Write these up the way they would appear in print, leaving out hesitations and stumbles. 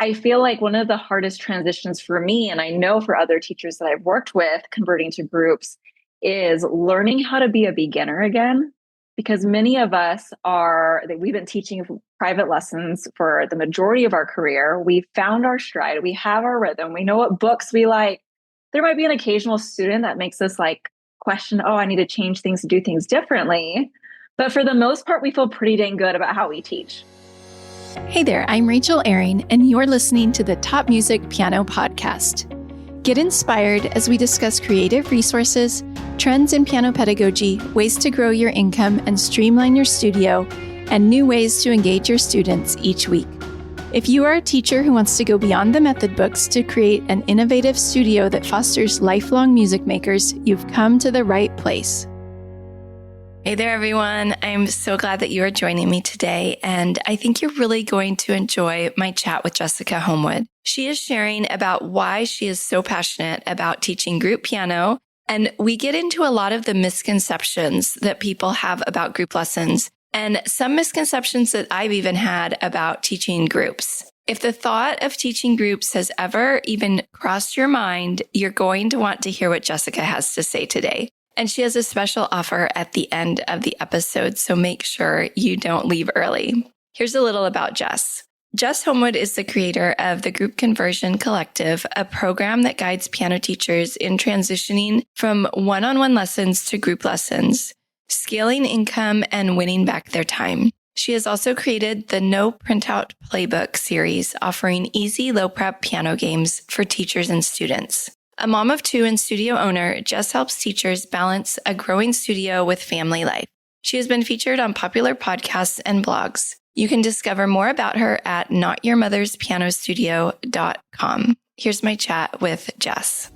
I feel like one of the hardest transitions for me, and I know for other teachers that I've worked with converting to groups, is learning how to be a beginner again. Because many of us are, that we've been teaching private lessons for the majority of our career. We've found our stride, we have our rhythm, we know what books we like. There might be an occasional student that makes us like question, oh, I need to change things to do things differently. But for the most part, we feel pretty dang good about how we teach. Hey there, I'm Rachel Ehring, and you're listening to the Top Music Piano Podcast. Get inspired as we discuss creative resources, trends in piano pedagogy, ways to grow your income and streamline your studio, and new ways to engage your students each week. If you are a teacher who wants to go beyond the method books to create an innovative studio that fosters lifelong music makers, you've come to the right place. Hey there, everyone. I'm so glad that you are joining me today, and I think you're really going to enjoy my chat with Jessica Homewood. She is sharing about why she is so passionate about teaching group piano, and we get into a lot of the misconceptions that people have about group lessons, and some misconceptions that I've even had about teaching groups. If the thought of teaching groups has ever even crossed your mind, you're going to want to hear what Jessica has to say today. And she has a special offer at the end of the episode, so make sure you don't leave early. Here's a little about Jess. Jess Homewood is the creator of the Group Conversion Collective, a program that guides piano teachers in transitioning from one-on-one lessons to group lessons, scaling income, and winning back their time. She has also created the No Printout Playbook series, offering easy, low-prep piano games for teachers and students. A mom of two and studio owner, Jess helps teachers balance a growing studio with family life. She has been featured on popular podcasts and blogs. You can discover more about her at notyourmotherspianostudio.com. Here's my chat with Jess.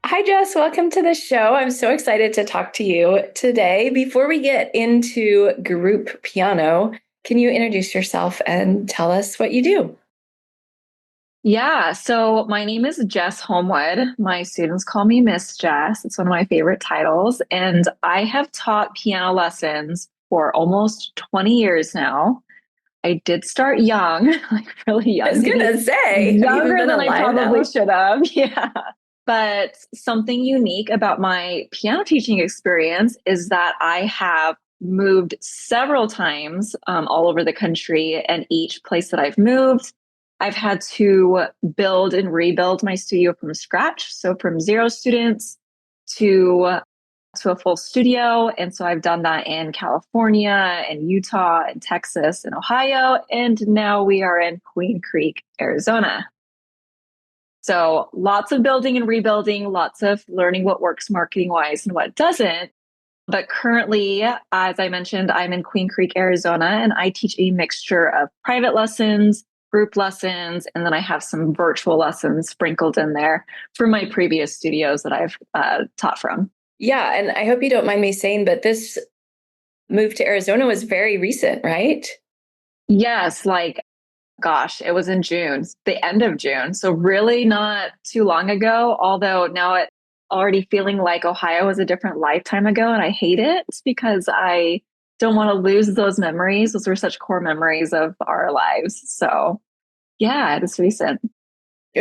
Hi, Jess. Welcome to the show. I'm so excited to talk to you today. Before we get into group piano, can you introduce yourself and tell us what you do? Yeah, so my name is Jess Homewood. My students call me Miss Jess. It's one of my favorite titles. And I have taught piano lessons for almost 20 years now. I did start young, like really young. I was going to say, younger than I probably should have. Yeah. But something unique about my piano teaching experience is that I have moved several times all over the country, and each place that I've moved, I've had to build and rebuild my studio from scratch. So from 0 students to a full studio. And so I've done that in California and Utah and Texas and Ohio. And now we are in Queen Creek, Arizona. So lots of building and rebuilding, lots of learning what works marketing wise and what doesn't. But currently, as I mentioned, I'm in Queen Creek, Arizona, and I teach a mixture of private lessons, group lessons, and then I have some virtual lessons sprinkled in there from my previous studios that I've taught from. Yeah, and I hope you don't mind me saying, but this move to Arizona was very recent, right? Yes, gosh, it was in June, the end of June. So really not too long ago, although now it's already feeling like Ohio was a different lifetime ago, and I hate it because I don't want to lose those memories. Those were such core memories of our lives. So yeah, it's recent.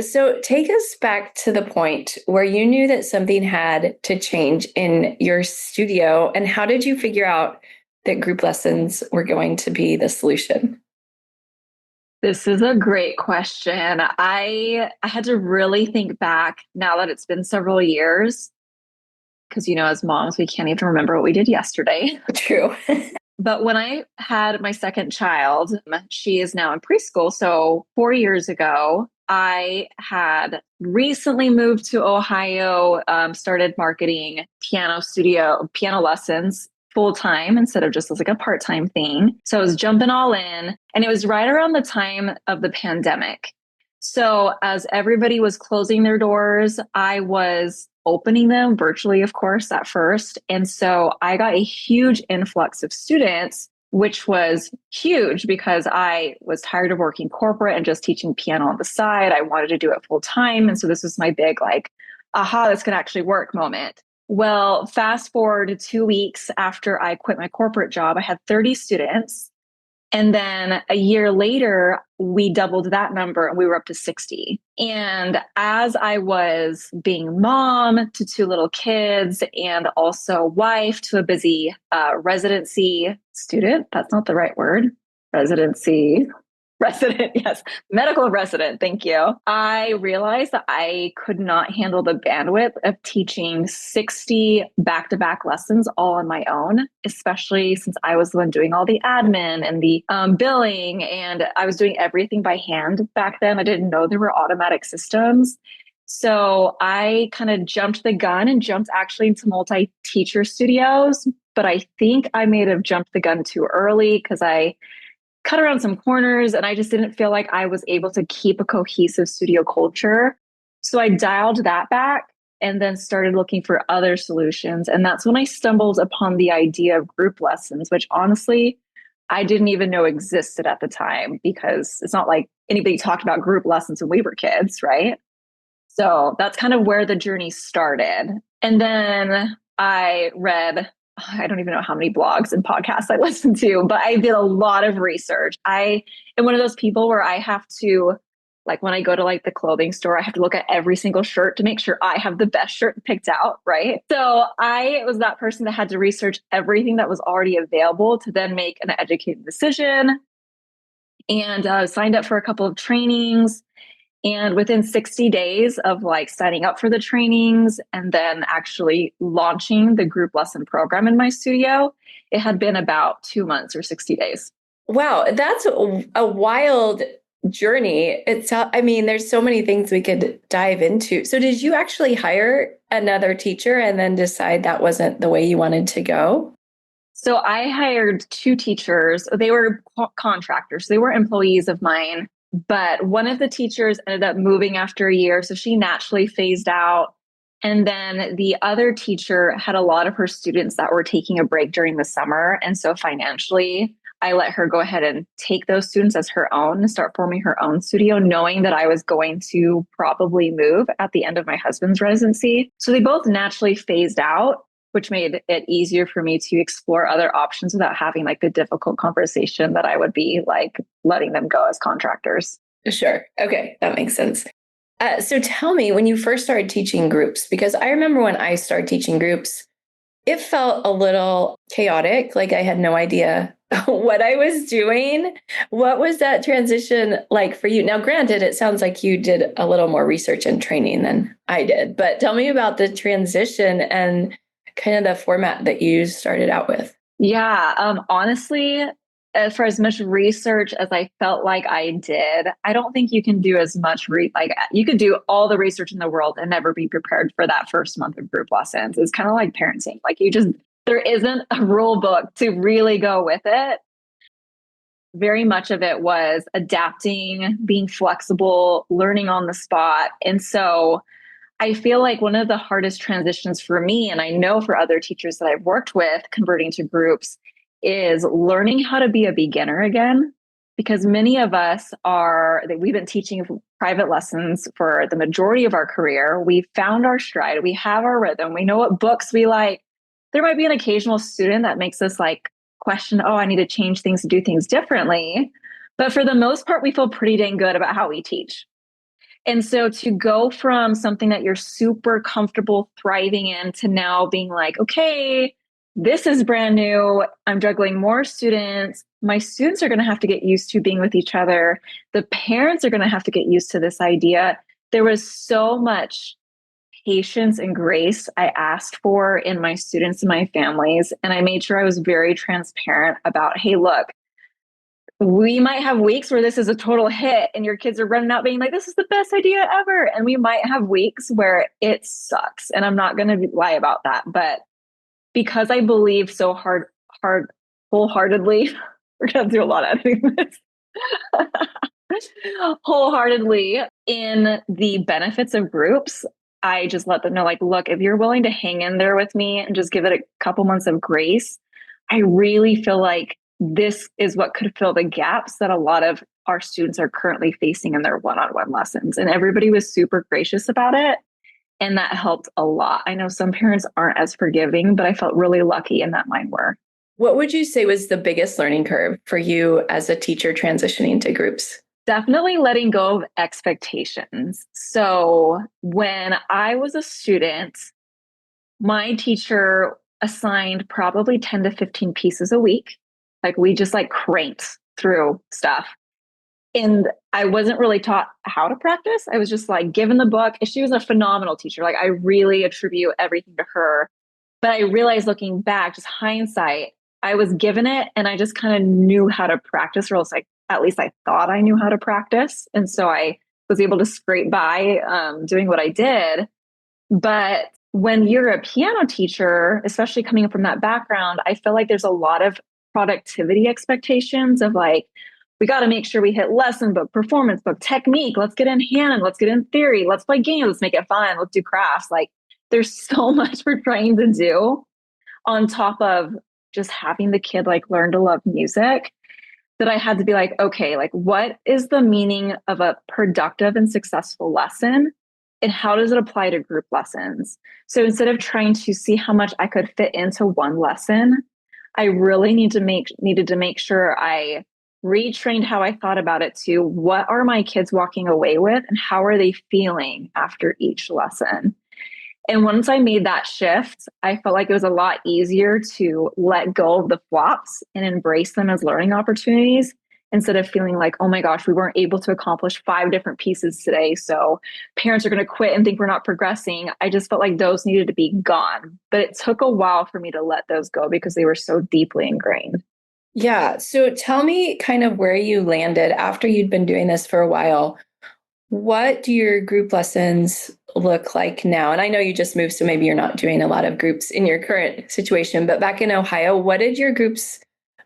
So take us back to the point where you knew that something had to change in your studio, and how did you figure out that group lessons were going to be the solution? This is a great question. I had to really think back now that it's been several years, because, as moms, we can't even remember what we did yesterday. True. But when I had my second child, she is now in preschool. So 4 years ago, I had recently moved to Ohio, started marketing piano lessons full time instead of just as like a part-time thing. So I was jumping all in, and it was right around the time of the pandemic. So as everybody was closing their doors, I was opening them virtually, of course, at first. And so I got a huge influx of students, which was huge because I was tired of working corporate and just teaching piano on the side. I wanted to do it full time. And so this was my big aha, this could actually work moment. Well, fast forward 2 weeks after I quit my corporate job, I had 30 students. And then a year later, we doubled that number and we were up to 60. And as I was being mom to two little kids and also wife to a busy residency student, that's not the right word, residency. Resident, yes, medical resident, thank you. I realized that I could not handle the bandwidth of teaching 60 back-to-back lessons all on my own, especially since I was the one doing all the admin and the billing, and I was doing everything by hand back then. I didn't know there were automatic systems. So I kind of jumped the gun and jumped actually into multi-teacher studios, but I think I may have jumped the gun too early because I cut around some corners and I just didn't feel like I was able to keep a cohesive studio culture. So I dialed that back and then started looking for other solutions. And that's when I stumbled upon the idea of group lessons, which honestly, I didn't even know existed at the time because it's not like anybody talked about group lessons when we were kids, right? So that's kind of where the journey started. And then I read, I don't even know how many blogs and podcasts I listened to, but I did a lot of research. I am one of those people where I have to, like when I go to like the clothing store, I have to look at every single shirt to make sure I have the best shirt picked out, right? So I was that person that had to research everything that was already available to then make an educated decision, and signed up for a couple of trainings. And within 60 days of like signing up for the trainings and then actually launching the group lesson program in my studio, it had been about 2 months or 60 days. Wow, that's a wild journey. I mean, there's so many things we could dive into. So did you actually hire another teacher and then decide that wasn't the way you wanted to go? So I hired two teachers. They were contractors. They were employees of mine. But one of the teachers ended up moving after a year, so she naturally phased out. And then the other teacher had a lot of her students that were taking a break during the summer. And so financially, I let her go ahead and take those students as her own and start forming her own studio, knowing that I was going to probably move at the end of my husband's residency. So they both naturally phased out, which made it easier for me to explore other options without having like the difficult conversation that I would be like letting them go as contractors. Sure. Okay. That makes sense. So tell me, when you first started teaching groups, because I remember when I started teaching groups, it felt a little chaotic. Like I had no idea what I was doing. What was that transition like for you? Now, granted, it sounds like you did a little more research and training than I did, but tell me about the transition and kind of the format that you started out with. Yeah, honestly, for as much research as I felt like I did, I don't think you can do as much like you could do all the research in the world and never be prepared for that first month of group lessons. It's kind of like parenting. Like there isn't a rule book to really go with it. Very much of it was adapting, being flexible, learning on the spot. And so I feel like one of the hardest transitions for me, and I know for other teachers that I've worked with converting to groups, is learning how to be a beginner again. Because many of us we've been teaching private lessons for the majority of our career. We've found our stride. We have our rhythm. We know what books we like. There might be an occasional student that makes us like question, oh, I need to change things to do things differently. But for the most part, we feel pretty dang good about how we teach. And so to go from something that you're super comfortable thriving in to now being like, okay, this is brand new. I'm juggling more students. My students are going to have to get used to being with each other. The parents are going to have to get used to this idea. There was so much patience and grace I asked for in my students and my families. And I made sure I was very transparent about, hey, look, we might have weeks where this is a total hit and your kids are running out being like, this is the best idea ever. And we might have weeks where it sucks. And I'm not going to lie about that. But because I believe so wholeheartedly, we're going to do a lot of editing this, wholeheartedly in the benefits of groups, I just let them know, like, look, if you're willing to hang in there with me and just give it a couple months of grace, I really feel like this is what could fill the gaps that a lot of our students are currently facing in their one-on-one lessons. And everybody was super gracious about it. And that helped a lot. I know some parents aren't as forgiving, but I felt really lucky in that mine were. What would you say was the biggest learning curve for you as a teacher transitioning to groups? Definitely letting go of expectations. So when I was a student, my teacher assigned probably 10 to 15 pieces a week. Like we just like cranked through stuff. And I wasn't really taught how to practice. I was just like given the book. She was a phenomenal teacher. Like I really attribute everything to her. But I realized looking back, just hindsight, I was given it and I just kind of knew how to practice, or else like at least I thought I knew how to practice. And so I was able to scrape by doing what I did. But when you're a piano teacher, especially coming from that background, I feel like there's a lot of productivity expectations of like, we got to make sure we hit lesson book, performance book, technique. Let's get in hand. Let's get in theory. Let's play games. Let's make it fun. Let's do crafts. Like there's so much we're trying to do on top of just having the kid like learn to love music, that I had to be like, okay, like what is the meaning of a productive and successful lesson? And how does it apply to group lessons? So instead of trying to see how much I could fit into one lesson, I really needed to make sure I retrained how I thought about it to what are my kids walking away with and how are they feeling after each lesson? And once I made that shift, I felt like it was a lot easier to let go of the flops and embrace them as learning opportunities instead of feeling like, oh my gosh, we weren't able to accomplish 5 different pieces today. So parents are going to quit and think we're not progressing. I just felt like those needed to be gone. But it took a while for me to let those go because they were so deeply ingrained. Yeah. So tell me kind of where you landed after you'd been doing this for a while. What do your group lessons look like now? And I know you just moved, so maybe you're not doing a lot of groups in your current situation, but back in Ohio, what did your groups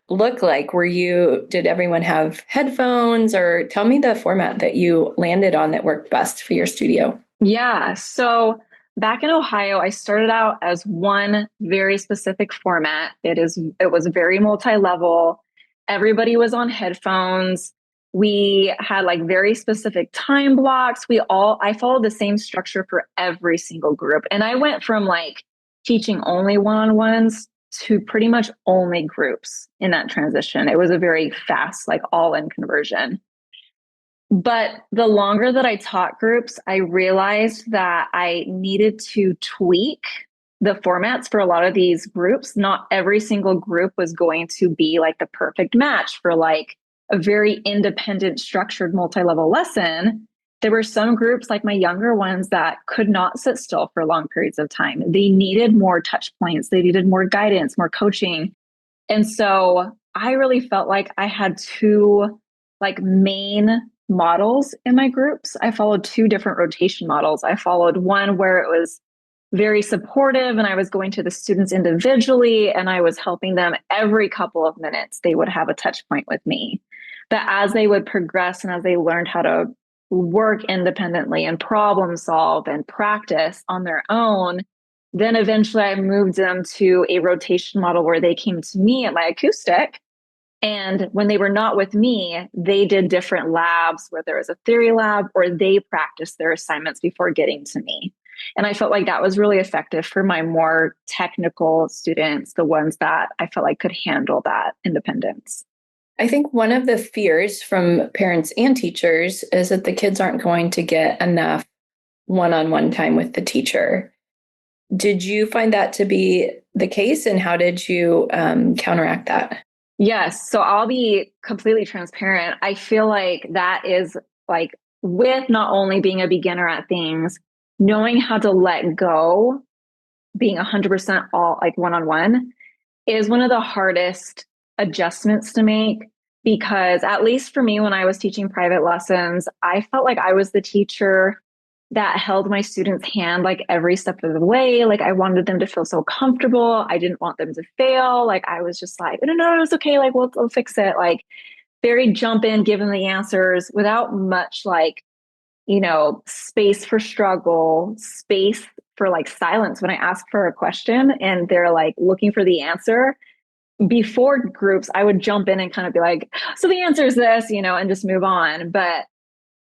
look like? Did everyone have headphones, or tell me the format that you landed on that worked best for your studio? Yeah. So back in Ohio, I started out as one very specific format. It was very multi-level. Everybody was on headphones. We had like very specific time blocks. I followed the same structure for every single group. And I went from like teaching only one-on-ones to pretty much only groups in that transition. It was a very fast, like all-in conversion. But the longer that I taught groups, I realized that I needed to tweak the formats for a lot of these groups. Not every single group was going to be like the perfect match for like a very independent, structured, multi-level lesson. There were some groups, like my younger ones, that could not sit still for long periods of time. They needed more touch points. They needed more guidance, more coaching. And so I really felt like I had two like main models in my groups. I followed 2 different rotation models. I followed one where it was very supportive and I was going to the students individually and I was helping them every couple of minutes. They would have a touch point with me. But as they would progress and as they learned how to work independently and problem solve and practice on their own, then eventually I moved them to a rotation model where they came to me at my acoustic. And when they were not with me, they did different labs, where there was a theory lab or they practiced their assignments before getting to me. And I felt like that was really effective for my more technical students, the ones that I felt like could handle that independence. I think one of the fears from parents and teachers is that the kids aren't going to get enough one-on-one time with the teacher. Did you find that to be the case, and how did you counteract that? Yes. So I'll be completely transparent. I feel like that is like with not only being a beginner at things, knowing how to let go, being 100% all like one-on-one is one of the hardest adjustments to make. Because at least for me, when I was teaching private lessons, I felt like I was the teacher that held my students' hand like every step of the way. Like I wanted them to feel so comfortable. I didn't want them to fail. Like I was just like, no, it's okay. Like we'll fix it. Like very jump in, give them the answers without much like, space for struggle, space for like silence when I ask for a question and they're like looking for the answer. Before groups, I would jump in and kind of be like, so the answer is this, and just move on. But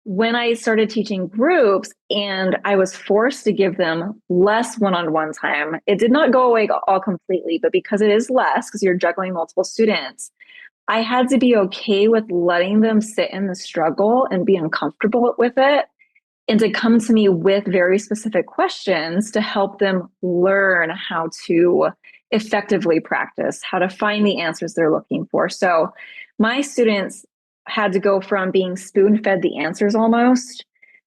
when I started teaching groups and I was forced to give them less one-on-one time, it did not go away all completely, but because it is less, because you're juggling multiple students, I had to be okay with letting them sit in the struggle and be uncomfortable with it, and to come to me with very specific questions to help them learn how to effectively practice, how to find the answers they're looking for. So my students had to go from being spoon fed the answers almost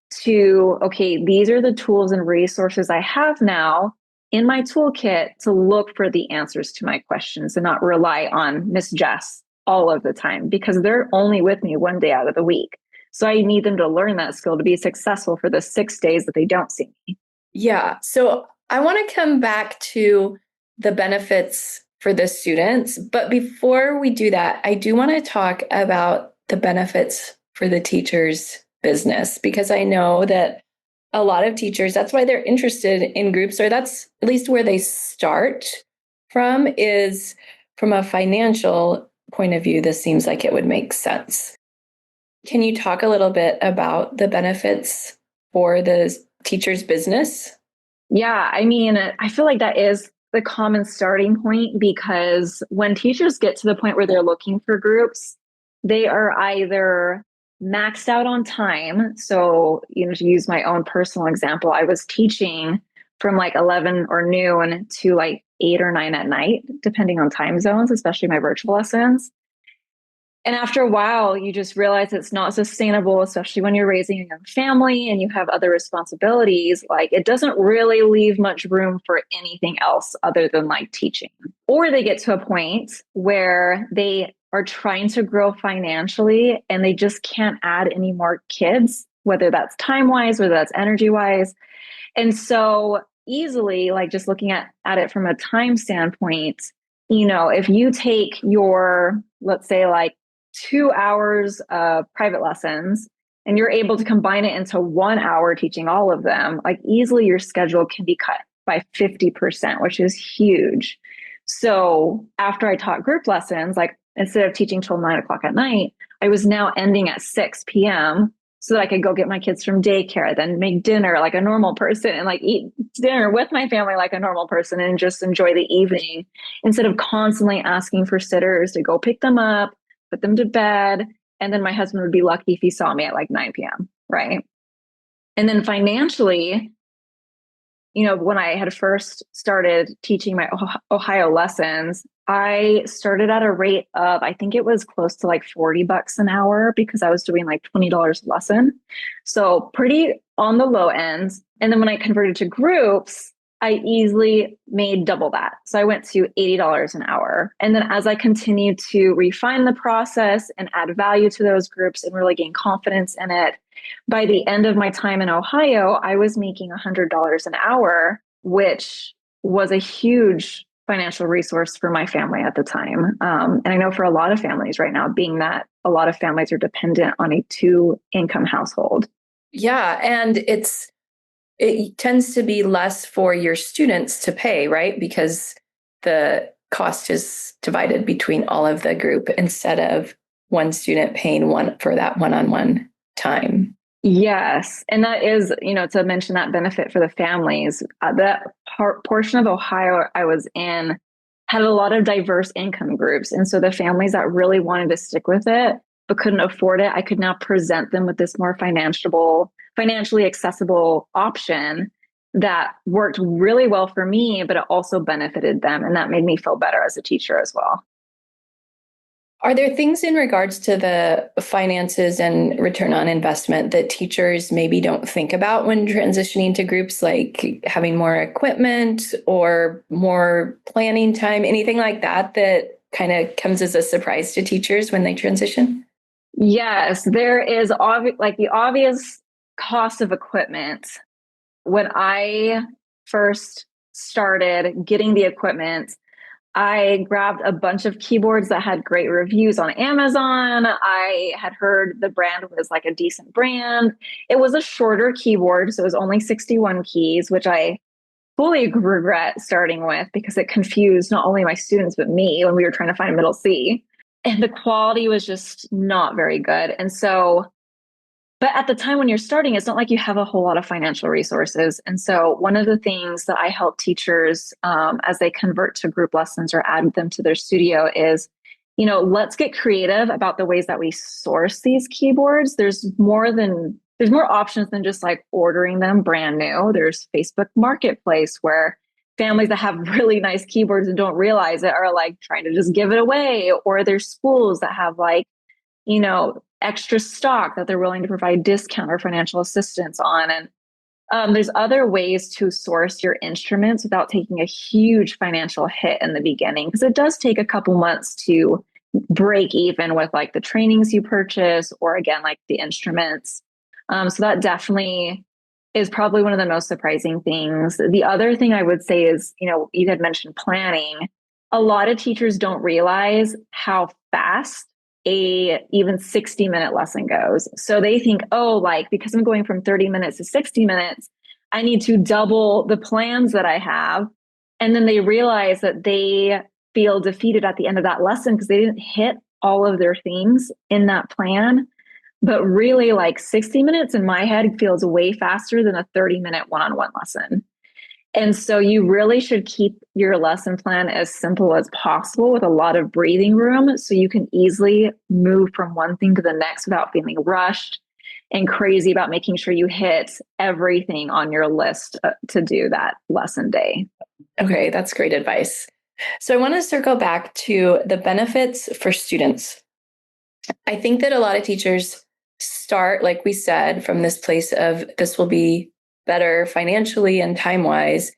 to, okay, these are the tools and resources I have now in my toolkit to look for the answers to my questions and not rely on Miss Jess all of the time, because they're only with me one day out of the week. So I need them to learn that skill to be successful for the 6 days that they don't see me. Yeah. So I want to come back to the benefits for the students. But before we do that, I do want to talk about the benefits for the teacher's business, because I know that a lot of teachers, that's why they're interested in groups, or that's at least where they start from, is from a financial point of view. This seems like it would make sense. Can you talk a little bit about the benefits for the teacher's business? Yeah, I mean, I feel like that is the common starting point, because when teachers get to the point where they're looking for groups, they are either maxed out on time. So, to use my own personal example, I was teaching from like 11 or noon to like 8 or 9 at night, depending on time zones, especially my virtual lessons. And after a while, you just realize it's not sustainable, especially when you're raising a young family and you have other responsibilities. Like, it doesn't really leave much room for anything else other than like teaching. Or they get to a point where they are trying to grow financially and they just can't add any more kids, whether that's time wise, whether that's energy wise. And so easily, like just looking at it from a time standpoint, if you take your, let's say like 2 hours of private lessons and you're able to combine it into 1 hour teaching all of them, like easily your schedule can be cut by 50%, which is huge. So after I taught group lessons, like instead of teaching till 9 o'clock at night, I was now ending at 6 p.m. so that I could go get my kids from daycare, then make dinner like a normal person and like eat dinner with my family like a normal person and just enjoy the evening instead of constantly asking for sitters to go pick them up, put them to bed. And then my husband would be lucky if he saw me at like 9 p.m. Right. And then financially, when I had first started teaching my Ohio lessons, I started at a rate of, I think it was close to like $40 an hour because I was doing like $20 a lesson. So pretty on the low end. And then when I converted to groups, I easily made double that. So I went to $80 an hour. And then as I continued to refine the process and add value to those groups and really gain confidence in it, by the end of my time in Ohio, I was making $100 an hour, which was a huge financial resource for my family at the time. And I know for a lot of families right now, being that a lot of families are dependent on a 2-income household. Yeah. And it tends to be less for your students to pay, right? Because the cost is divided between all of the group instead of one student paying one for that one-on-one time. Yes. And that is, to mention that benefit for the families, that portion of Ohio I was in had a lot of diverse income groups. And so the families that really wanted to stick with it, but couldn't afford it, I could now present them with this more financially accessible option that worked really well for me, but it also benefited them. And that made me feel better as a teacher as well. Are there things in regards to the finances and return on investment that teachers maybe don't think about when transitioning to groups, like having more equipment or more planning time, anything like that that kind of comes as a surprise to teachers when they transition? Yes, there is the obvious cost of equipment. When I first started getting the equipment, I grabbed a bunch of keyboards that had great reviews on Amazon. I had heard the brand was like a decent brand. It was a shorter keyboard, so it was only 61 keys, which I fully regret starting with because it confused not only my students, but me when we were trying to find a middle C. And the quality was just not very good. And so But at the time when you're starting, it's not like you have a whole lot of financial resources. And so one of the things that I help teachers as they convert to group lessons or add them to their studio is, let's get creative about the ways that we source these keyboards. There's more options than just like ordering them brand new. There's Facebook Marketplace where families that have really nice keyboards and don't realize it are like trying to just give it away. Or there's schools that have like, extra stock that they're willing to provide discount or financial assistance on. And there's other ways to source your instruments without taking a huge financial hit in the beginning, because it does take a couple months to break even with like the trainings you purchase or again, like the instruments. So that definitely is probably one of the most surprising things. The other thing I would say is, you had mentioned planning. A lot of teachers don't realize how fast a even 60-minute lesson goes. So they think, oh, like because I'm going from 30 minutes to 60 minutes, I need to double the plans that I have. And then they realize that they feel defeated at the end of that lesson because they didn't hit all of their things in that plan. But really, like 60 minutes in my head feels way faster than a 30-minute one-on-one lesson. And so you really should keep your lesson plan as simple as possible with a lot of breathing room so you can easily move from one thing to the next without feeling rushed and crazy about making sure you hit everything on your list to do that lesson day. Okay, that's great advice. So I want to circle back to the benefits for students. I think that a lot of teachers start, like we said, from this place of this will be better financially and time-wise.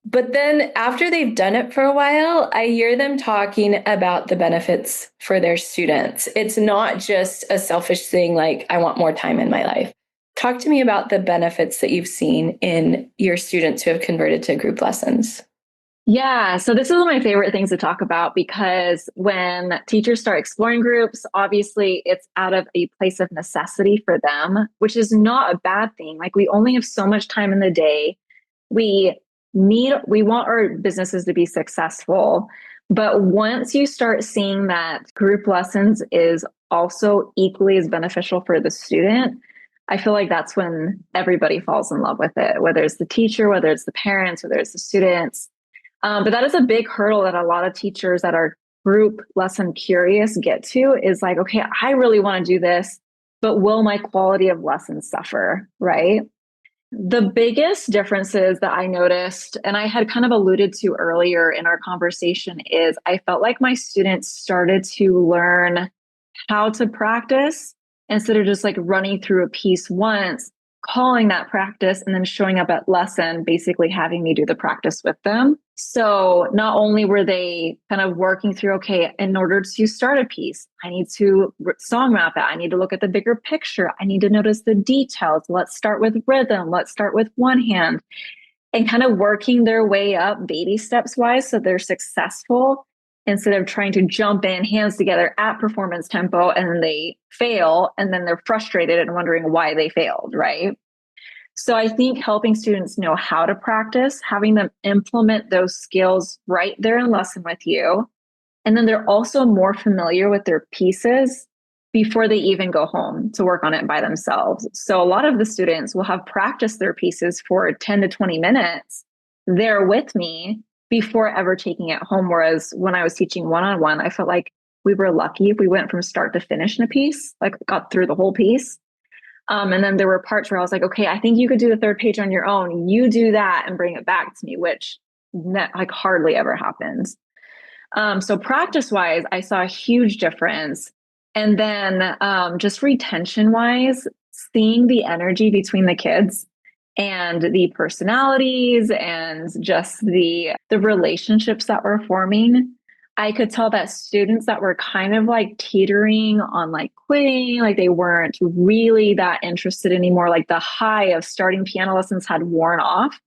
But then after they've done it for a while, I hear them talking about the benefits for their students. It's not just a selfish thing like, I want more time in my life. Talk to me about the benefits that you've seen in your students who have converted to group lessons. Yeah, so this is one of my favorite things to talk about because when teachers start exploring groups, obviously it's out of a place of necessity for them, which is not a bad thing. Like we only have so much time in the day. We want our businesses to be successful. But once you start seeing that group lessons is also equally as beneficial for the student, I feel like that's when everybody falls in love with it, whether it's the teacher, whether it's the parents, whether it's the students. But that is a big hurdle that a lot of teachers that are group lesson curious get to is like, okay, I really want to do this, but will my quality of lessons suffer, right? The biggest differences that I noticed, and I had kind of alluded to earlier in our conversation, is I felt like my students started to learn how to practice instead of just like running through a piece once, calling that practice, and then showing up at lesson, basically having me do the practice with them. So not only were they kind of working through, okay, in order to start a piece, I need to song map it. I need to look at the bigger picture. I need to notice the details. Let's start with rhythm. Let's start with one hand and kind of working their way up baby steps wise so they're successful instead of trying to jump in hands together at performance tempo and then they fail and then they're frustrated and wondering why they failed, right? So I think helping students know how to practice, having them implement those skills right there in lesson with you, and then they're also more familiar with their pieces before they even go home to work on it by themselves. So a lot of the students will have practiced their pieces for 10 to 20 minutes there with me before ever taking it home. Whereas when I was teaching one-on-one, I felt like we were lucky if we went from start to finish in a piece, like got through the whole piece. And then there were parts where I was like, okay, I think you could do the third page on your own. You do that and bring it back to me, which like hardly ever happens. So practice wise, I saw a huge difference. And then just retention wise, seeing the energy between the kids and the personalities and just the relationships that were forming. I could tell that students that were kind of like teetering on like quitting, like they weren't really that interested anymore, like the high of starting piano lessons had worn off.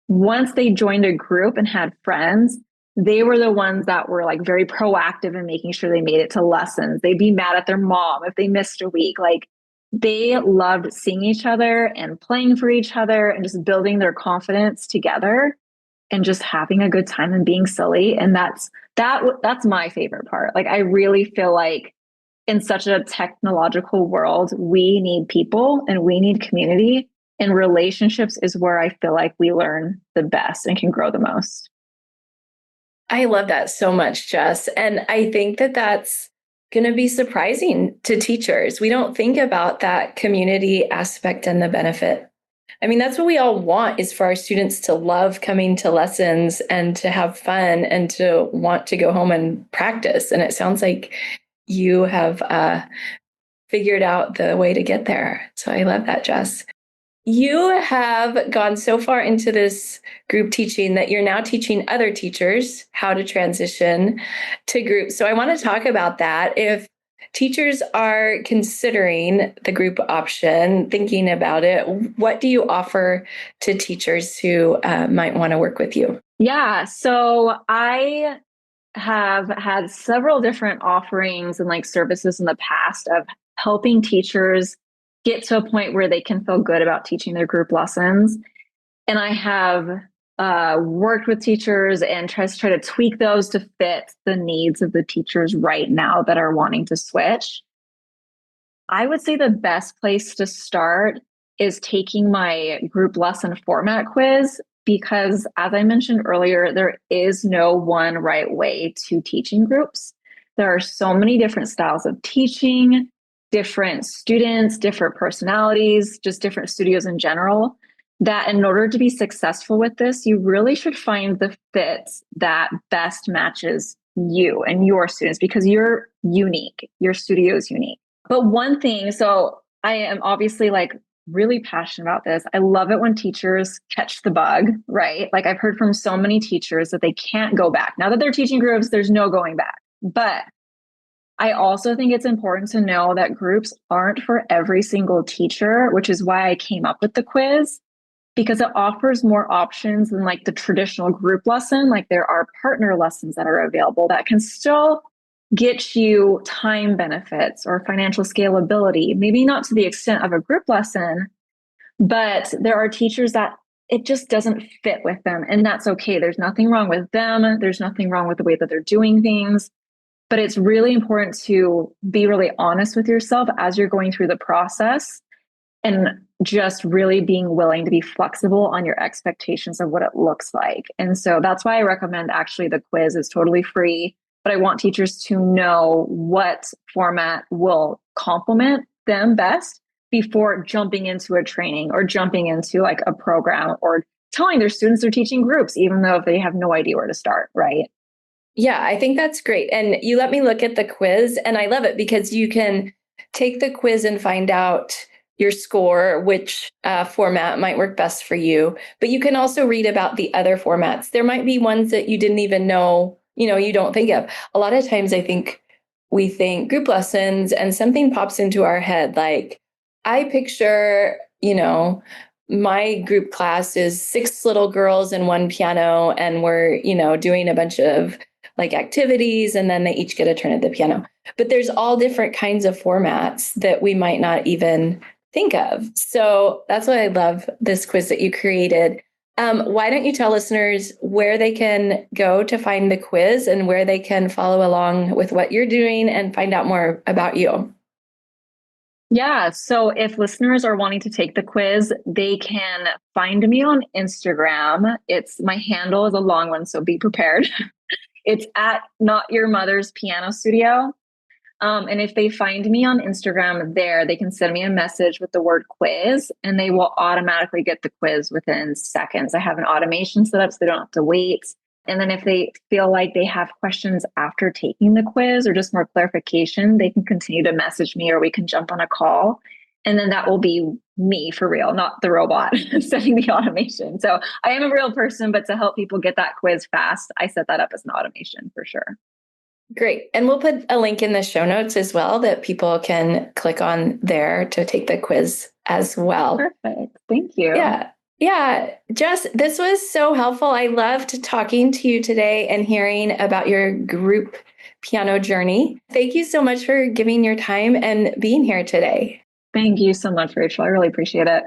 Once they joined a group and had friends, they were the ones that were like very proactive in making sure they made it to lessons. They'd be mad at their mom if they missed a week. Like they loved seeing each other and playing for each other and just building their confidence together and just having a good time and being silly. And that's my favorite part. Like I really feel like in such a technological world, we need people and we need community. And relationships is where I feel like we learn the best and can grow the most. I love that so much, Jess. And I think that that's going to be surprising to teachers. We don't think about that community aspect and the benefit. I mean, that's what we all want, is for our students to love coming to lessons and to have fun and to want to go home and practice. And it sounds like you have figured out the way to get there. So I love that, Jess. You have gone so far into this group teaching that you're now teaching other teachers how to transition to groups. So I want to talk about that. If teachers are considering the group option, thinking about it, what do you offer to teachers who might want to work with you? Yeah, so I have had several different offerings and like services in the past of helping teachers get to a point where they can feel good about teaching their group lessons. And I have worked with teachers and try to tweak those to fit the needs of the teachers right now that are wanting to switch. I would say the best place to start is taking my group lesson format quiz, because as I mentioned earlier, there is no one right way to teaching groups. There are so many different styles of teaching, different students, different personalities, just different studios in general, that in order to be successful with this, you really should find the fit that best matches you and your students, because you're unique. Your studio is unique. But one thing, so I am obviously like really passionate about this. I love it when teachers catch the bug, right? Like I've heard from so many teachers that they can't go back. Now that they're teaching groups, there's no going back. But I also think it's important to know that groups aren't for every single teacher, which is why I came up with the quiz, because it offers more options than like the traditional group lesson. Like there are partner lessons that are available that can still get you time benefits or financial scalability, maybe not to the extent of a group lesson, but there are teachers that it just doesn't fit with them. And that's okay. There's nothing wrong with them. There's nothing wrong with the way that they're doing things. But it's really important to be really honest with yourself as you're going through the process, and just really being willing to be flexible on your expectations of what it looks like. And so that's why I recommend actually the quiz is totally free, but I want teachers to know what format will complement them best before jumping into a training or jumping into like a program or telling their students they're teaching groups, even though they have no idea where to start, right? Yeah, I think that's great. And you let me look at the quiz, and I love it because you can take the quiz and find out your score, which format might work best for you. But you can also read about the other formats. There might be ones that you didn't even know, you don't think of. A lot of times I think we think group lessons and something pops into our head. Like I picture, my group class is 6 little girls and 1 piano, and we're, doing a bunch of like activities, and then they each get a turn at the piano. But there's all different kinds of formats that we might not even think of. So that's why I love this quiz that you created. Why don't you tell listeners where they can go to find the quiz and where they can follow along with what you're doing and find out more about you? Yeah, so if listeners are wanting to take the quiz, they can find me on Instagram. My handle is a long one, so be prepared. It's at Not Your Mother's Piano Studio. And if they find me on Instagram there, they can send me a message with the word quiz, and they will automatically get the quiz within seconds. I have an automation set up so they don't have to wait. And then if they feel like they have questions after taking the quiz or just more clarification, they can continue to message me, or we can jump on a call. And then that will be me for real, not the robot setting the automation. So I am a real person, but to help people get that quiz fast, I set that up as an automation for sure. Great. And we'll put a link in the show notes as well that people can click on there to take the quiz as well. Perfect. Thank you. Yeah. Jess, this was so helpful. I loved talking to you today and hearing about your group piano journey. Thank you so much for giving your time and being here today. Thank you so much, Rachel. I really appreciate it.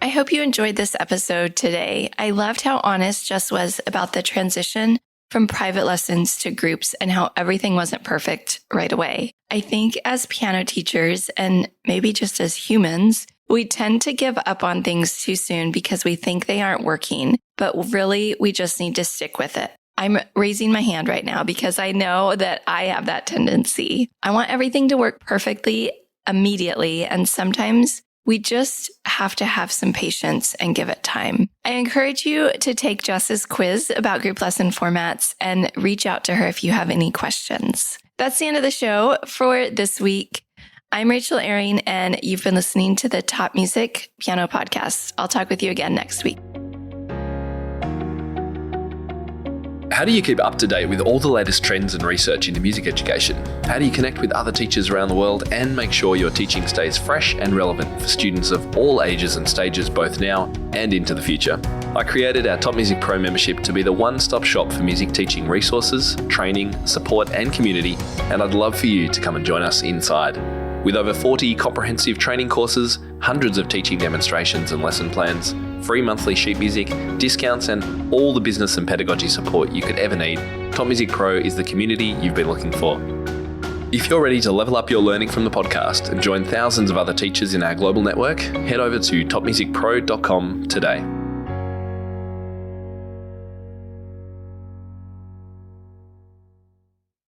I hope you enjoyed this episode today. I loved how honest Jess was about the transition from private lessons to groups and how everything wasn't perfect right away. I think as piano teachers, and maybe just as humans, we tend to give up on things too soon because we think they aren't working, but really we just need to stick with it. I'm raising my hand right now because I know that I have that tendency. I want everything to work perfectly immediately, and sometimes we just have to have some patience and give it time. I encourage you to take Jess's quiz about group lesson formats and reach out to her if you have any questions. That's the end of the show for this week. I'm Rachel Ehring, and you've been listening to the Top Music Piano Podcast. I'll talk with you again next week. How do you keep up to date with all the latest trends and research into music education? How do you connect with other teachers around the world and make sure your teaching stays fresh and relevant for students of all ages and stages, both now and into the future? I created our Top Music Pro membership to be the one-stop shop for music teaching resources, training, support, and community, and I'd love for you to come and join us inside. With over 40 comprehensive training courses, hundreds of teaching demonstrations and lesson plans, free monthly sheet music, discounts, and all the business and pedagogy support you could ever need, Top Music Pro is the community you've been looking for. If you're ready to level up your learning from the podcast and join thousands of other teachers in our global network, head over to topmusicpro.com today.